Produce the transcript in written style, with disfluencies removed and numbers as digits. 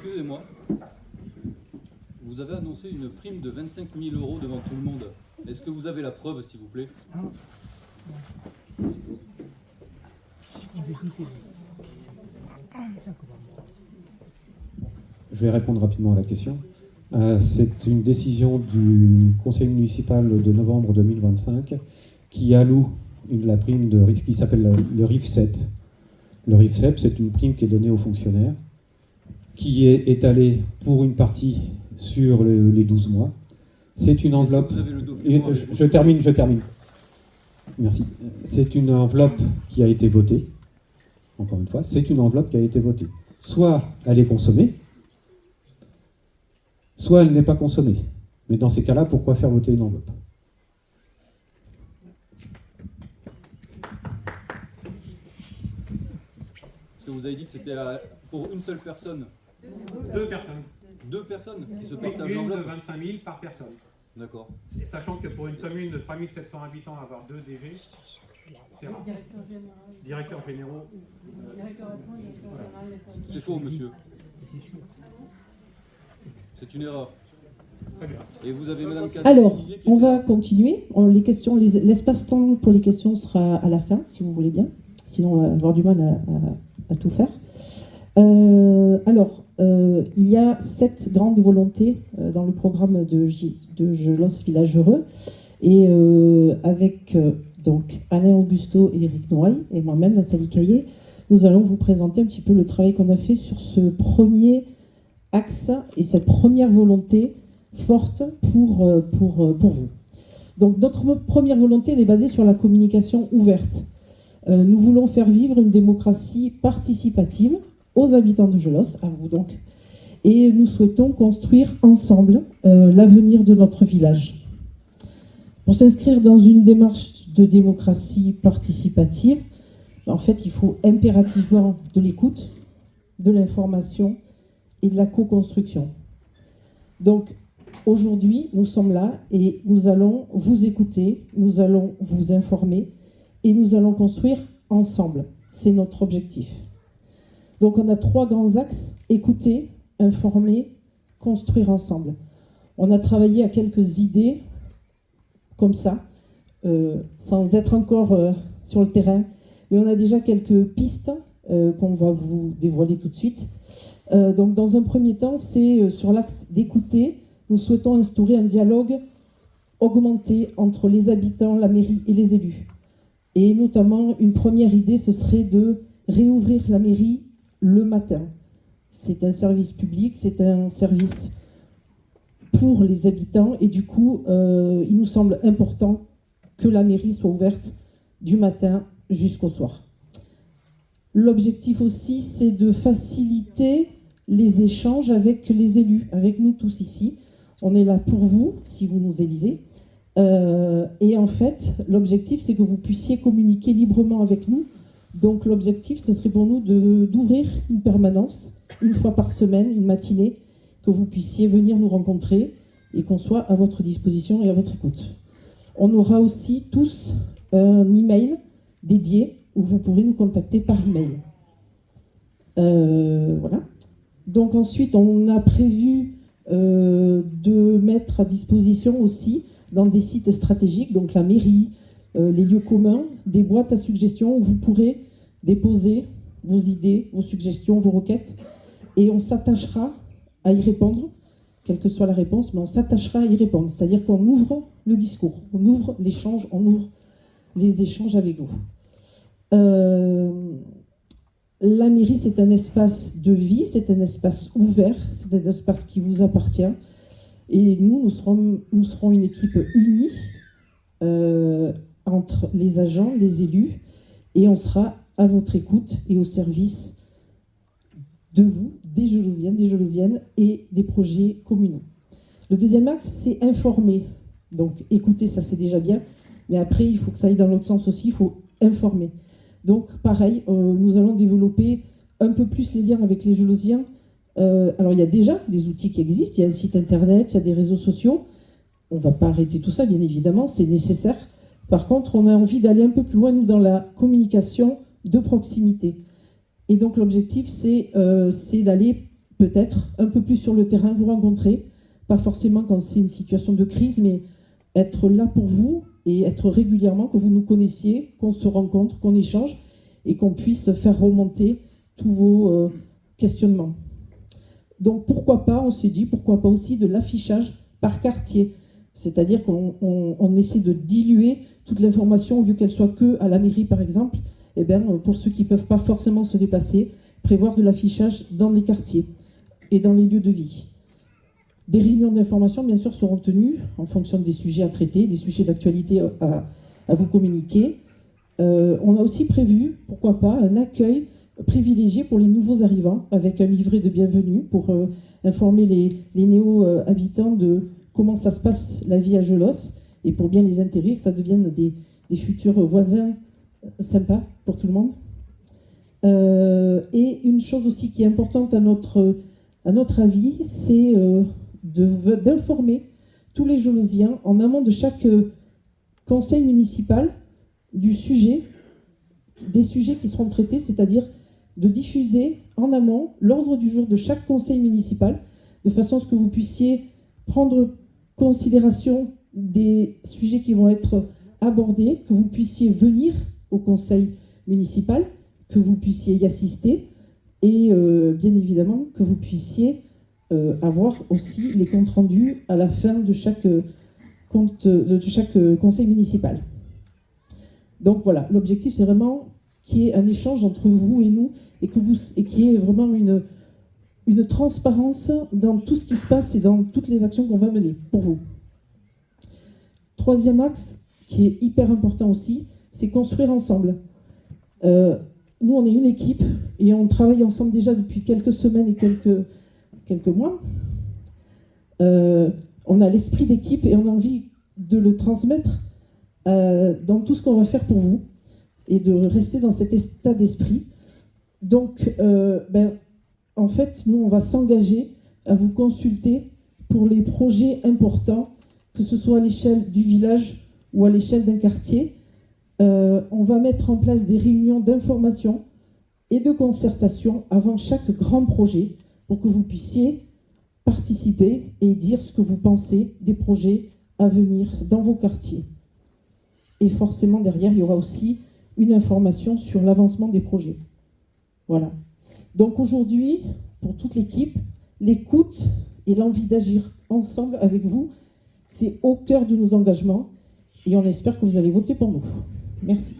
Excusez-moi. Vous avez annoncé une prime de 25 000 € devant tout le monde. Est-ce que vous avez la preuve, s'il vous plaît? Je vais répondre rapidement à la question. C'est une décision du conseil municipal de novembre 2025 qui alloue la prime qui s'appelle le RIFSEP. Le RIFSEP, c'est une prime qui est donnée aux fonctionnaires, qui est étalée pour une partie sur les 12 mois. C'est une enveloppe... Je termine. Merci. C'est une enveloppe qui a été votée. Encore une fois, c'est une enveloppe qui a été votée. Soit elle est consommée, soit elle n'est pas consommée. Mais dans ces cas-là, pourquoi faire voter une enveloppe? Est-ce que vous avez dit que c'était pour une seule personne? Deux personnes. Deux personnes qui se partagent Une l'enveloppe? de 25 000 par personne. D'accord. Et sachant que pour une commune de 3700 habitants, avoir deux DG, c'est rare. Directeur généraux. C'est faux, monsieur. C'est une erreur. Très bien. Et vous avez Madame Cazot. Alors, on va continuer. L'espace-temps pour les questions sera à la fin, si vous voulez bien. Sinon, on va avoir du mal à tout faire. Il y a 7 grandes volontés dans le programme de Gelos Village Heureux. Et avec donc Alain Augusto et Éric Noailles, et moi-même, Nathalie Caillé, nous allons vous présenter un petit peu le travail qu'on a fait sur ce premier axe et cette première volonté forte pour vous. Donc notre première volonté, elle est basée sur la communication ouverte. Nous voulons faire vivre une démocratie participative aux habitants de Gelos, à vous donc, et nous souhaitons construire ensemble l'avenir de notre village. Pour s'inscrire dans une démarche de démocratie participative, en fait, il faut impérativement de l'écoute, de l'information et de la co-construction. Donc, aujourd'hui, nous sommes là et nous allons vous écouter, nous allons vous informer et nous allons construire ensemble. C'est notre objectif. Donc, on a 3 grands axes: écouter, informer, construire ensemble. On a travaillé à quelques idées comme ça, sans être encore sur le terrain, mais on a déjà quelques pistes qu'on va vous dévoiler tout de suite. Donc, dans un premier temps, c'est sur l'axe d'écouter. Nous souhaitons instaurer un dialogue augmenté entre les habitants, la mairie et les élus. Et notamment, une première idée, ce serait de réouvrir la mairie le matin. C'est un service public, c'est un service pour les habitants, et du coup, il nous semble important que la mairie soit ouverte du matin jusqu'au soir. L'objectif aussi, c'est de faciliter les échanges avec les élus, avec nous tous ici. On est là pour vous, si vous nous élisez. Et en fait, l'objectif, c'est que vous puissiez communiquer librement avec nous. Donc l'objectif, ce serait pour nous d'ouvrir une permanence, une fois par semaine, une matinée, que vous puissiez venir nous rencontrer et qu'on soit à votre disposition et à votre écoute. On aura aussi tous un email dédié où vous pourrez nous contacter par email. Voilà. Donc ensuite, on a prévu de mettre à disposition aussi, dans des sites stratégiques, donc la mairie, les lieux communs, des boîtes à suggestions où vous pourrez déposer vos idées, vos suggestions, vos requêtes, et on s'attachera à y répondre, quelle que soit la réponse, mais on s'attachera à y répondre. C'est-à-dire qu'on ouvre le discours, on ouvre l'échange, on ouvre les échanges avec vous. La mairie, c'est un espace de vie, c'est un espace ouvert, c'est un espace qui vous appartient. Et nous serons une équipe unie entre les agents, les élus, et on sera à votre écoute et au service de vous, des Gelosiennes et des projets communaux. Le deuxième axe, c'est informer. Donc écouter, ça c'est déjà bien, mais après il faut que ça aille dans l'autre sens aussi, il faut informer. Donc pareil, nous allons développer un peu plus les liens avec les Gelosiens. Alors il y a déjà des outils qui existent, il y a un site internet, il y a des réseaux sociaux. On ne va pas arrêter tout ça, bien évidemment, c'est nécessaire. Par contre, on a envie d'aller un peu plus loin, nous, dans la communication de proximité. Et donc l'objectif, c'est d'aller peut-être un peu plus sur le terrain, vous rencontrer, pas forcément quand c'est une situation de crise, mais être là pour vous et être régulièrement, que vous nous connaissiez, qu'on se rencontre, qu'on échange et qu'on puisse faire remonter tous vos questionnements. Donc pourquoi pas, on s'est dit, pourquoi pas aussi de l'affichage par quartier, c'est-à-dire qu'on essaie de diluer toute l'information au lieu qu'elle soit que à la mairie par exemple, et bien pour ceux qui ne peuvent pas forcément se déplacer, prévoir de l'affichage dans les quartiers et dans les lieux de vie. Des réunions d'information, bien sûr, seront tenues en fonction des sujets à traiter, des sujets d'actualité à vous communiquer. On a aussi prévu, pourquoi pas, un accueil privilégié pour les nouveaux arrivants, avec un livret de bienvenue pour informer les néo-habitants de comment ça se passe la vie à Gelos, et pour bien les intégrer, que ça devienne des futurs voisins sympas pour tout le monde. Et une chose aussi qui est importante à notre avis, c'est d'informer tous les Gelosiens en amont de chaque conseil municipal des sujets qui seront traités, c'est-à-dire de diffuser en amont l'ordre du jour de chaque conseil municipal, de façon à ce que vous puissiez prendre considération des sujets qui vont être abordés, que vous puissiez venir au conseil municipal, que vous puissiez y assister et bien évidemment que vous puissiez avoir aussi les comptes rendus à la fin de chaque conseil municipal. Donc voilà, l'objectif c'est vraiment qu'il y ait un échange entre vous et nous et qu'il y ait vraiment une transparence dans tout ce qui se passe et dans toutes les actions qu'on va mener pour vous. Troisième axe qui est hyper important aussi, c'est construire ensemble. Nous, on est une équipe et on travaille ensemble déjà depuis quelques semaines et quelques mois. On a l'esprit d'équipe et on a envie de le transmettre dans tout ce qu'on va faire pour vous et de rester dans cet état d'esprit. Donc, en fait, nous, on va s'engager à vous consulter pour les projets importants, que ce soit à l'échelle du village ou à l'échelle d'un quartier. On va mettre en place des réunions d'information et de concertation avant chaque grand projet pour que vous puissiez participer et dire ce que vous pensez des projets à venir dans vos quartiers. Et forcément, derrière, il y aura aussi une information sur l'avancement des projets. Voilà. Donc aujourd'hui, pour toute l'équipe, l'écoute et l'envie d'agir ensemble avec vous, c'est au cœur de nos engagements et on espère que vous allez voter pour nous. Merci.